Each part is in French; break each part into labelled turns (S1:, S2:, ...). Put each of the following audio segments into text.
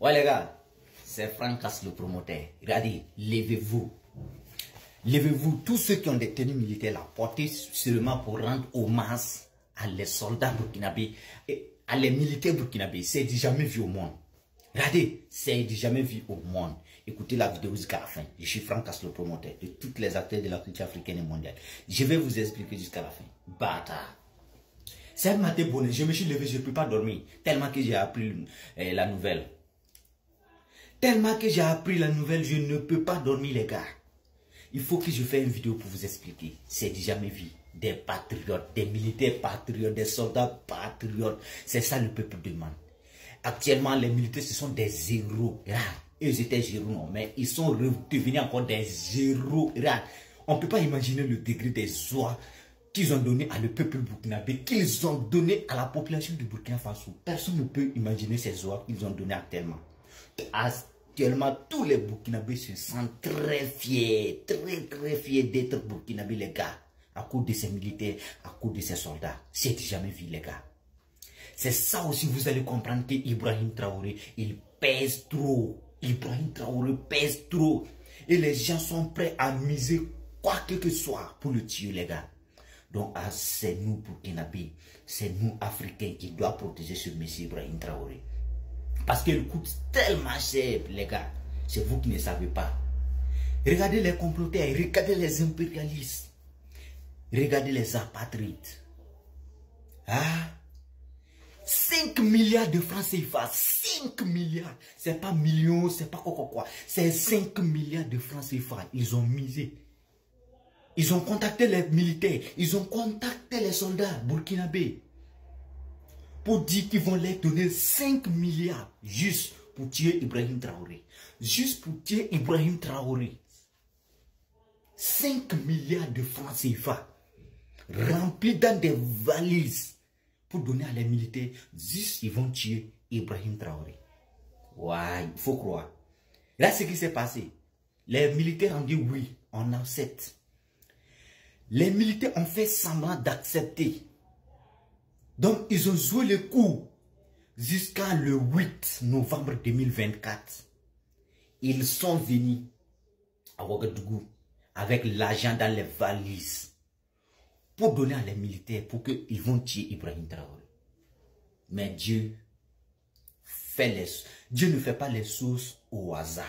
S1: Ouais les gars, c'est Franck Casse le promoteur. Regardez, levez-vous. Levez-vous, tous ceux qui ont des tenues militaires là, portez seulement pour rendre hommage à les soldats burkinabés et à les militaires burkinabés. C'est du jamais vu au monde. Regardez, c'est du jamais vu au monde. Écoutez la vidéo jusqu'à la fin. Je suis Franck Casse le promoteur de tous les acteurs de la culture africaine et mondiale. Je vais vous expliquer jusqu'à la fin. Bâtard. C'est un matin bonnet, je me suis levé, je ne peux pas dormir. Tellement que j'ai appris la nouvelle. Tellement que j'ai appris la nouvelle, je ne peux pas dormir les gars. Il faut que je fasse une vidéo pour vous expliquer. C'est du jamais vu. Des patriotes, des militaires patriotes, des soldats patriotes. C'est ça le peuple demande. Actuellement, les militaires, ce sont des héros. Ils étaient héros, non, mais ils sont devenus encore des héros. On ne peut pas imaginer le degré des joies qu'ils ont donné à le peuple burkinabé, qu'ils ont donné à la population du Burkina Faso. Personne ne peut imaginer ces joies qu'ils ont données actuellement. Actuellement, tous les Burkinabés se sentent très fiers d'être Burkinabés, les gars, à cause de ces militaires, à cause de ces soldats. C'est jamais vu, les gars. C'est ça aussi, vous allez comprendre que Ibrahim Traoré, il pèse trop. Ibrahim Traoré pèse trop. Et les gens sont prêts à miser quoi que ce soit pour le tuer, les gars. Donc, c'est nous, Burkinabés, c'est nous, Africains, qui doivent protéger ce monsieur Ibrahim Traoré. Parce qu'il coûte tellement cher, les gars. C'est vous qui ne savez pas. Regardez les comploteurs, regardez les impérialistes. Regardez les apatrides. 5 milliards de francs CFA. 5 milliards. C'est pas millions, c'est pas quoi. C'est 5 milliards de francs CFA. Ils ont misé. Ils ont contacté les militaires. Ils ont contacté les soldats burkinabés. Pour dire qu'ils vont leur donner 5 milliards juste pour tuer Ibrahim Traoré. Juste pour tuer Ibrahim Traoré. 5 milliards de francs CFA remplis dans des valises pour donner à les militaires. Juste ils vont tuer Ibrahim Traoré. Ouais, il faut croire. Là, ce qui s'est passé. Les militaires ont dit oui, on accepte. Les militaires ont fait semblant d'accepter. Donc, ils ont joué le coup jusqu'à le 8 novembre 2024. Ils sont venus à Ouagadougou avec l'argent dans les valises pour donner à les militaires pour qu'ils vont tuer Ibrahim Traoré. Mais Dieu ne fait pas les choses au hasard.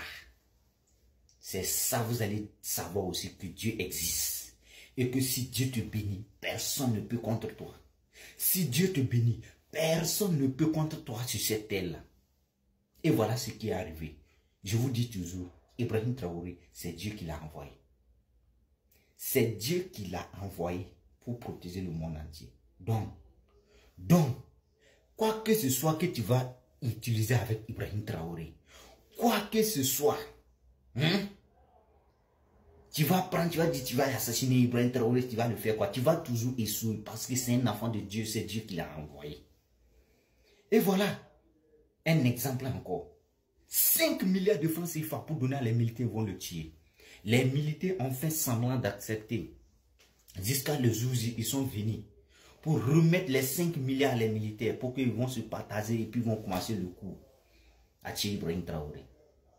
S1: C'est ça, vous allez savoir aussi que Dieu existe. Et que si Dieu te bénit, personne ne peut contre toi. Si Dieu te bénit, personne ne peut contre toi sur cette terre-là. Et voilà ce qui est arrivé. Je vous dis toujours, Ibrahim Traoré, c'est Dieu qui l'a envoyé. C'est Dieu qui l'a envoyé pour protéger le monde entier. Donc, quoi que ce soit que tu vas utiliser avec Ibrahim Traoré, quoi que ce soit, tu vas prendre, tu vas dire, tu vas assassiner Ibrahim Traoré, tu vas le faire quoi? Tu vas toujours échouer parce que c'est un enfant de Dieu, c'est Dieu qui l'a envoyé. Et voilà, un exemple encore. 5 milliards de francs CFA pour donner à les militaires vont le tuer. Les militaires ont fait semblant d'accepter. Jusqu'à le jour où ils sont venus pour remettre les 5 milliards à les militaires pour qu'ils vont se partager et puis vont commencer le coup à tuer Ibrahim Traoré.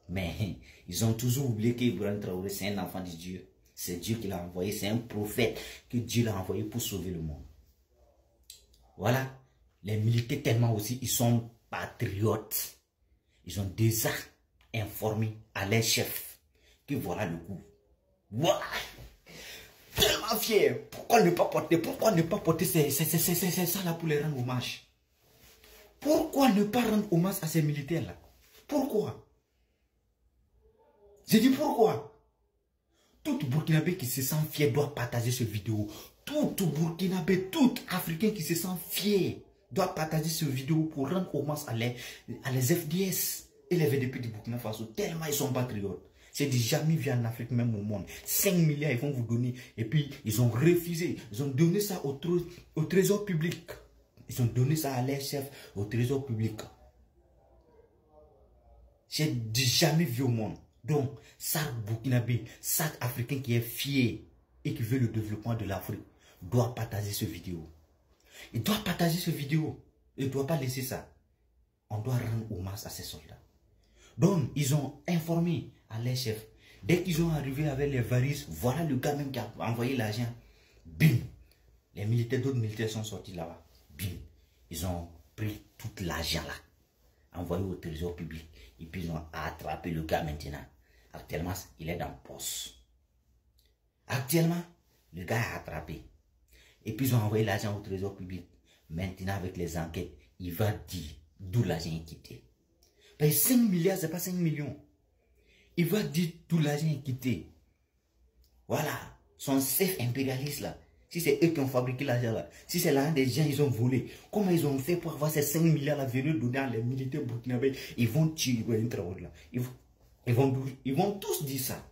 S1: Mais ils ont toujours oublié qu'Ibrahim Traoré, c'est un enfant de Dieu. C'est Dieu qui l'a envoyé, c'est un prophète que Dieu l'a envoyé pour sauver le monde. Voilà, les militaires tellement aussi, ils sont patriotes. Ils ont déjà informé à leur chef que voilà le coup. Voilà, tellement fier. Pourquoi ne pas porter ces ça là pour les rendre hommage? Pourquoi ne pas rendre hommage à ces militaires-là? Pourquoi? J'ai dit pourquoi? Tout Burkinabé qui se sent fier doit partager cette vidéo. Tout Burkinabé, tout Africain qui se sent fier doit partager cette vidéo pour rendre hommage à les FDS et les VDP du Burkina Faso. Tellement ils sont patriotes. C'est du jamais vu en Afrique, même au monde. 5 milliards ils vont vous donner. Et puis ils ont refusé. Ils ont donné ça au trésor public. Ils ont donné ça à leur chef au trésor public. C'est du jamais vu au monde. Donc, chaque Burkinabé, chaque Africain qui est fier et qui veut le développement de l'Afrique doit partager cette vidéo. Il doit partager cette vidéo. Il ne doit pas laisser ça. On doit rendre hommage à ces soldats. Donc, ils ont informé à les chefs. Dès qu'ils ont arrivé avec les varices, voilà le gars même qui a envoyé l'argent. Bim! Les militaires, d'autres militaires sont sortis là-bas. Bim! Ils ont pris tout l'argent là, envoyé au trésor public. Et puis ils ont attrapé le gars maintenant. Actuellement, il est dans le poste. Actuellement, le gars est attrapé. Et puis ils ont envoyé l'argent au trésor public. Maintenant, avec les enquêtes, il va dire d'où l'argent est quitté. Ben, 5 milliards, c'est pas 5 millions. Il va dire d'où l'argent est quitté. Voilà, son chef impérialiste là. Si c'est eux qui ont fabriqué l'argent là, si c'est l'argent des gens ils ont volé, comment ils ont fait pour avoir ces 5 milliards là, venir donner à les militaires burkinabés? Ils vont tuer là. Ils vont tous dire ça.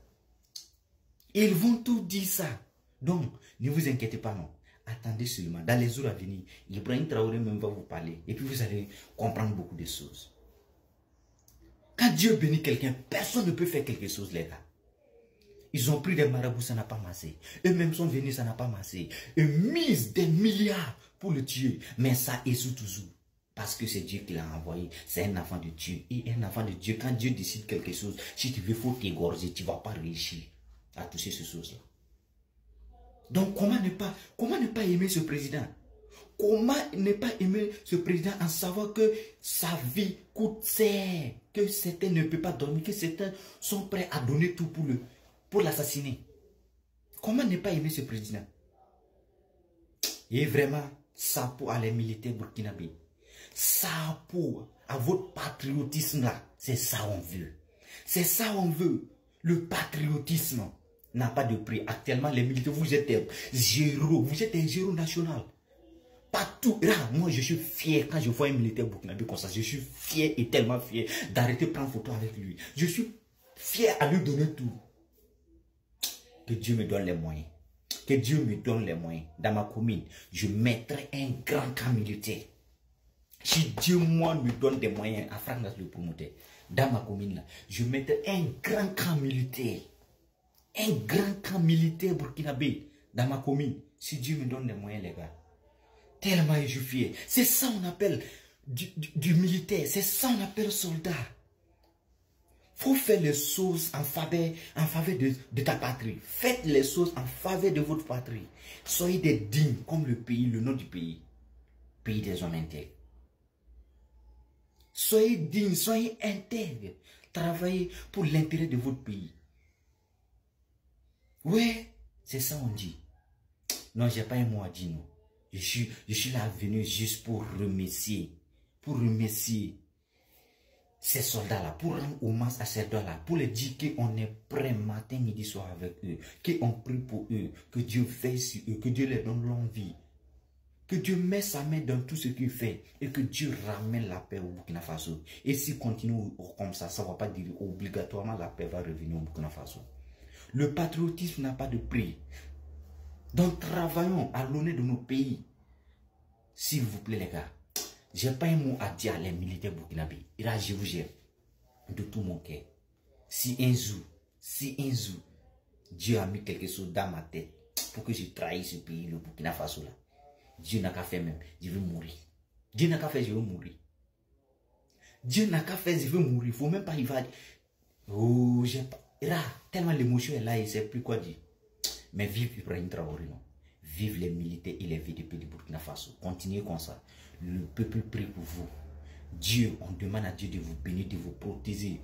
S1: Ils vont tous dire ça. Donc, ne vous inquiétez pas non. Attendez seulement. Dans les jours à venir, Ibrahim Traoré même va vous parler. Et puis vous allez comprendre beaucoup de choses. Quand Dieu bénit quelqu'un, personne ne peut faire quelque chose, les gars. Ils ont pris des marabouts, ça n'a pas marché. Eux-mêmes sont venus, ça n'a pas marché. Ils misent des milliards pour le tuer. Mais ça échoue toujours. Parce que c'est Dieu qui l'a envoyé. C'est un enfant de Dieu. Et un enfant de Dieu, quand Dieu décide quelque chose, si tu veux, il faut t'égorger. Tu ne vas pas réussir à toucher ces choses-là. Donc, comment ne pas aimer ce président? Comment ne pas aimer ce président en savoir que sa vie coûte cher, que certains ne peuvent pas dormir, que certains sont prêts à donner tout pour l'assassiner? Comment ne pas aimer ce président? Et vraiment, ça pour les militaires burkinabés. Ça pour à votre patriotisme là. C'est ça on veut. C'est ça on veut. Le patriotisme n'a pas de prix. Actuellement, les militaires, vous êtes des héros. Vous êtes des héros nationaux. Partout. Là, moi, je suis fier quand je vois un militaire burkinabé comme ça. Je suis fier et tellement fier d'arrêter de prendre photo avec lui. Je suis fier à lui donner tout. Que Dieu me donne les moyens. Que Dieu me donne les moyens. Dans ma commune, je mettrai un grand camp militaire. Si Dieu, moi, me donne des moyens à Franck le promoteur, dans ma commune, là, je mettrai un grand camp militaire. Un grand camp militaire burkinabé dans ma commune. Si Dieu me donne des moyens, les gars. Tellement je suis fier. C'est ça on appelle du militaire. C'est ça on appelle soldat. Faut faire les choses en faveur de ta patrie. Faites les choses en faveur de votre patrie. Soyez des dignes comme le pays, le nom du pays. Pays des hommes intègres. Soyez dignes, soyez intègres. Travaillez pour l'intérêt de votre pays. Ouais, c'est ça on dit. Non, j'ai pas un mot à dire, non. Je suis là venu juste pour remercier ces soldats-là, pour rendre hommage à ces soldats-là, pour leur dire qu'on est prêt matin, midi, soir avec eux, qu'on prie pour eux, que Dieu veille sur eux, que Dieu leur donne longue vie, que Dieu met sa main dans tout ce qu'il fait et que Dieu ramène la paix au Burkina Faso. Et s'il continue comme ça, ça ne va pas dire obligatoirement la paix va revenir au Burkina Faso. Le patriotisme n'a pas de prix. Donc travaillons à l'honneur de nos pays. S'il vous plaît les gars, j'ai pas un mot à dire à les militaires burkinabés. Et là je vous gère de tout mon cœur. Si un jour, Dieu a mis quelque chose dans ma tête pour que je trahisse ce pays, le Burkina Faso là, Dieu n'a qu'à faire même, je vais mourir. Dieu n'a qu'à faire, je vais mourir. Dieu n'a qu'à faire, je vais mourir. Il ne faut même pas y va. Oh, j'ai pas. Et là, tellement l'émotion est là, il ne sait plus quoi dire. Mais vive Ibrahim Traoré, non. Vive les militaires et les VDP du Burkina Faso. Continuez comme ça. Le peuple prie pour vous. Dieu, on demande à Dieu de vous bénir, de vous protéger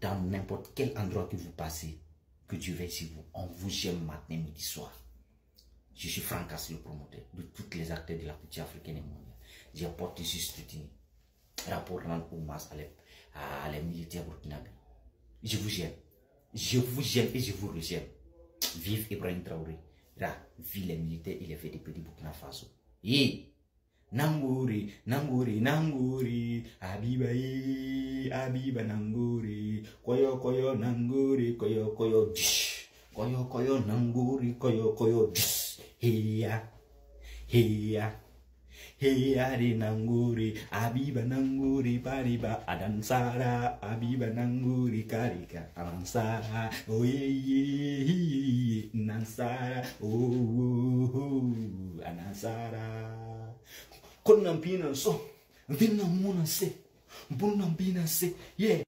S1: dans n'importe quel endroit que vous passez. Que Dieu veille sur vous. On vous aime matin, midi, soir. Je suis Franck le promoteur de tous les acteurs de la culture africaine et mondiale. J'apporte ici ce rapport rendre hommage à les militaires burkinabés. Je vous aime. Je vous aime et je vous rejeime. Vive Ibrahim Traoré. Là, vive les militaires et les VDP du Burkina Faso. Et Nangori, Nangori, Nangori, Abiba, Abiba Nangori, Koyo, Koyo, Nangori, Koyo, Koyo, Dish, Koyo, Koyo, Nangori, Koyo, Koyo, Dish, Heya, Heya. Hey Ari Nanguri, Abiba Nanguri, Pariba, Adansara, Abiba Nanguri, Karika, Adansara, oh ye, Nansara, oh, Anansara. Konampina so, Vinamunase, Bunampina se, yeah,